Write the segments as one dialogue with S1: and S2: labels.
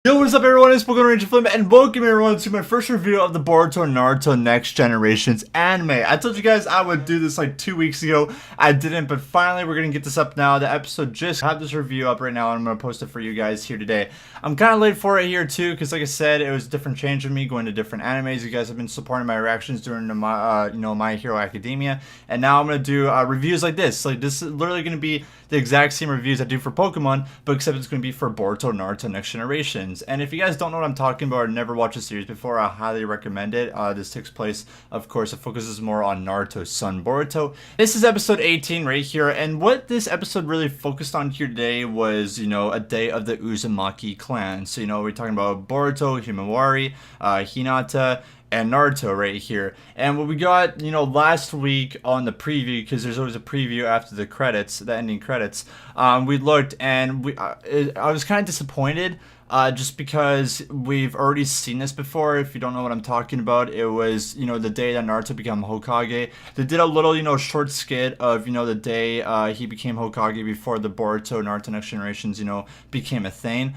S1: Yo, what's up everyone, it's Boruto Naruto and welcome everyone to my first review of the Boruto Naruto Next Generations anime. I told you guys I would do this like 2 weeks ago. I didn't, but finally we're gonna get this up now. The episode just had this review up right now and I'm gonna post it for you guys here today. I'm kind of late for it here too because like I said, it was a different change of me going to different animes. You guys have been supporting my reactions during the My Hero Academia, and now I'm gonna do reviews like this. Like this is literally gonna be the exact same reviews I do for Pokemon, but except it's gonna be for Boruto Naruto Next Generations. And if you guys don't know what I'm talking about or never watched the series before, I highly recommend it. This takes place, of course, it focuses more on Naruto's son Boruto. This is episode 18 right here, and what this episode really focused on here today was, a day of the Uzumaki clan. So, we're talking about Boruto, Himawari, Hinata, and Naruto right here. And what we got, last week on the preview, because there's always a preview after the credits, the ending credits, we looked and I was kind of disappointed. Just because we've already seen this before. If you don't know what I'm talking about, it was, the day that Naruto became Hokage. They did a little, short skit of, the day he became Hokage before the Boruto Naruto Next Generations, became a thing.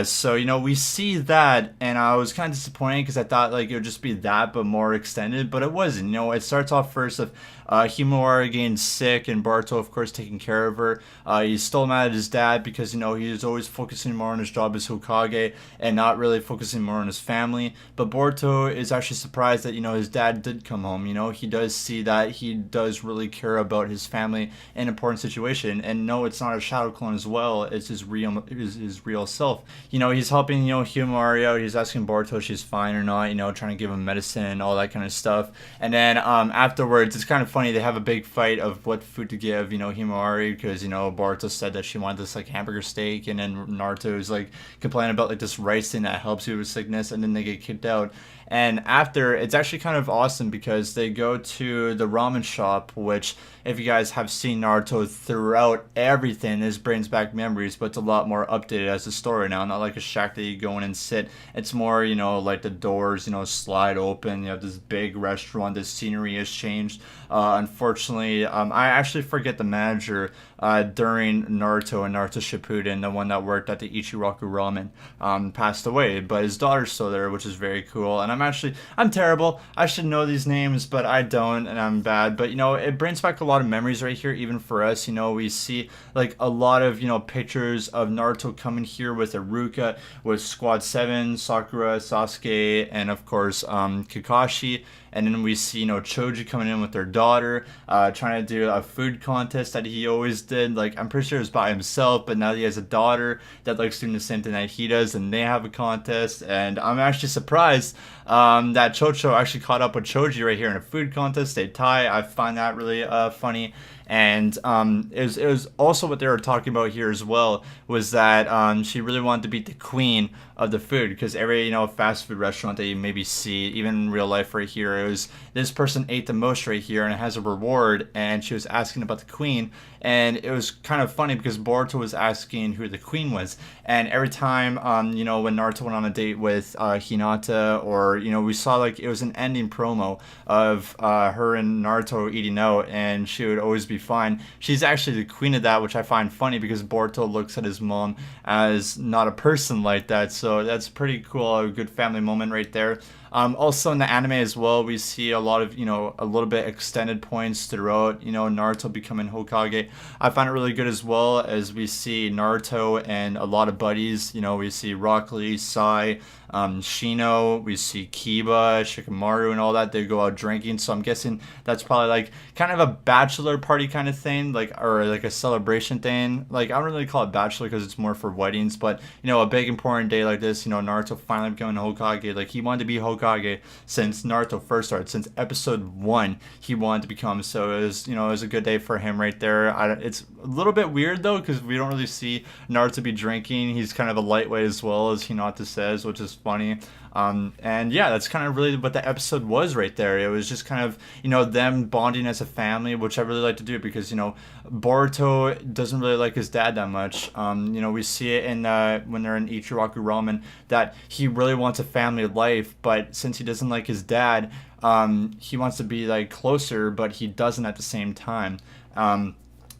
S1: So, we see that, and I was kind of disappointed because I thought, like, it would just be that, but more extended, but it wasn't. It starts off first with Himawari getting sick, and Boruto, of course, taking care of her. He's still mad at his dad because, he was always focusing more on his job as Hokage and not really focusing more on his family. But Boruto is actually surprised that, his dad did come home. He does see that he does really care about his family in an important situation. And no, it's not a shadow clone as well. It's his real self. He's helping, Himawari out. He's asking Boruto if she's fine or not, trying to give him medicine and all that kind of stuff. And then afterwards, it's kind of funny. They have a big fight of what food to give, Himawari, because, Boruto said that she wanted this, like, hamburger steak. And then Naruto is, like, complaining about, like, this rice thing that helps you with sickness. And then they get kicked out. And after, it's actually kind of awesome because they go to the ramen shop, which, if you guys have seen Naruto throughout everything, this brings back memories, but it's a lot more updated as a story now. Not like a shack that you go in and sit. It's more, like the doors, slide open. You have this big restaurant. The scenery has changed. Unfortunately, I actually forget the manager during Naruto and Naruto Shippuden, the one that worked at the Ichiraku Ramen, passed away. But his daughter's still there, which is very cool. And I'm terrible. I should know these names, but I don't, and I'm bad. But, it brings back a lot of memories right here, even for us. We see, like, a lot of, pictures of Naruto coming here with Iruka, with Squad 7, Sakura, Sasuke, and, of course, Kakashi. And then we see, Choji coming in with their daughter, trying to do a food contest that he always did. Like, I'm pretty sure it was by himself, but now he has a daughter that likes doing the same thing that he does, and they have a contest. And I'm actually surprised that Chocho actually caught up with Choji right here in a food contest. They tie. I find that really funny. And it was also what they were talking about here as well, was that she really wanted to beat the queen of the food, because every fast food restaurant that you maybe see, even in real life right here, it was this person ate the most right here and it has a reward, and she was asking about the queen. And it was kind of funny because Boruto was asking who the queen was, and every time when Naruto went on a date with Hinata, or we saw, like, it was an ending promo of her and Naruto eating out, and she would always be fine. She's actually the queen of that, which I find funny because Boruto looks at his mom as not a person like that. So that's pretty cool, a good family moment right there. Also in the anime as well, we see a lot of, a little bit extended points throughout, Naruto becoming Hokage. I find it really good as well, as we see Naruto and a lot of buddies. We see Rock Lee, Sai, Shino, we see Kiba, Shikamaru, and all that. They go out drinking, so I'm guessing that's probably, like, kind of a bachelor party kind of thing, like, or like a celebration thing. Like, I don't really call it bachelor because it's more for weddings, but, a big important day like this, Naruto finally becoming Hokage. Like, he wanted to be Hokage since Naruto first started, since episode 1 he wanted to become. So it was a good day for him right there. It's a little bit weird though, because we don't really see Naruto be drinking. He's kind of a lightweight as well, as Hinata says, which is funny. And yeah, that's kind of really what the episode was right there. It was just kind of, them bonding as a family, which I really like to do because, Boruto doesn't really like his dad that much. We see it in when they're in Ichiraku Ramen, that he really wants a family life, but since he doesn't like his dad, he wants to be, like, closer, but he doesn't at the same time.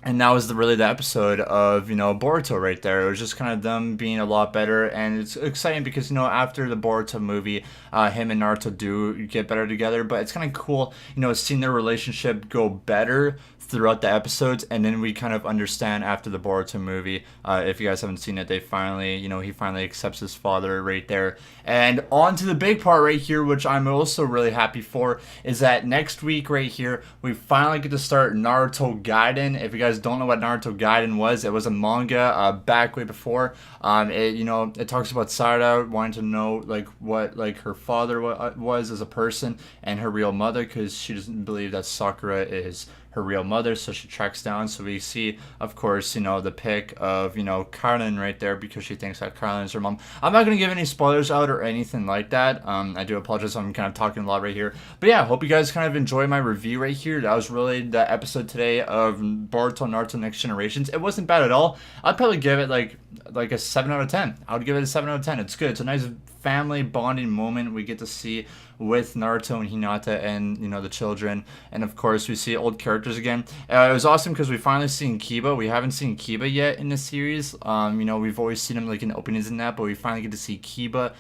S1: And that was really the episode of Boruto right there. It was just kind of them being a lot better, and it's exciting because after the Boruto movie, him and Naruto do get better together. But it's kind of cool, seeing their relationship go better throughout the episodes, and then we kind of understand after the Boruto movie. If you guys haven't seen it, they finally, he finally accepts his father right there. And on to the big part right here, which I'm also really happy for, is that next week right here, we finally get to start Naruto Gaiden. If you guys don't know what Naruto Gaiden was, it was a manga back way before. It talks about Sarada wanting to know like what like her father was as a person and her real mother, because she doesn't believe that Sakura is her real mother, so she tracks down. So we see, of course, the pic of Carlin right there, because she thinks that Carlin is her mom. I'm not gonna give any spoilers out or anything like that. I do apologize, I'm kind of talking a lot right here, but yeah, I hope you guys kind of enjoy my review right here. That was really the episode today of Boruto Naruto Next Generations. It wasn't bad at all. I'd probably give it like a 7 out of 10. I would give it a 7 out of 10. It's good. It's a nice family bonding moment we get to see with Naruto and Hinata and the children, and of course we see old characters again. It was awesome because we finally seen Kiba. We haven't seen Kiba yet in the series. We've always seen him like in openings and that, but we finally get to see Kiba,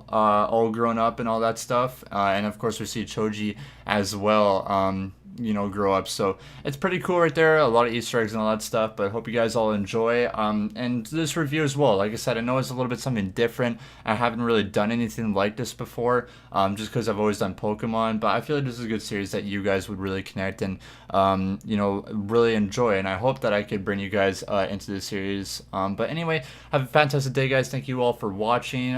S1: all grown up and all that stuff. And of course we see Choji as well. Grow up. So it's pretty cool right there. A lot of Easter eggs and all that stuff, but I hope you guys all enjoy. And this review as well. Like I said, I know it's a little bit something different. I haven't really done anything like this before, just because I've always done Pokemon, but I feel like this is a good series that you guys would really connect and, really enjoy. And I hope that I could bring you guys into this series. But anyway, have a fantastic day, guys. Thank you all for watching.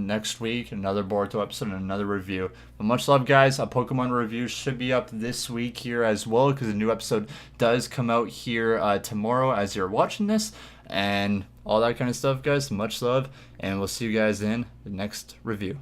S1: Next week, another Boruto episode and another review. But much love, guys. A Pokemon review should be up this week here as well, because a new episode does come out here tomorrow as you're watching this, and all that kind of stuff, guys. Much love, and we'll see you guys in the next review.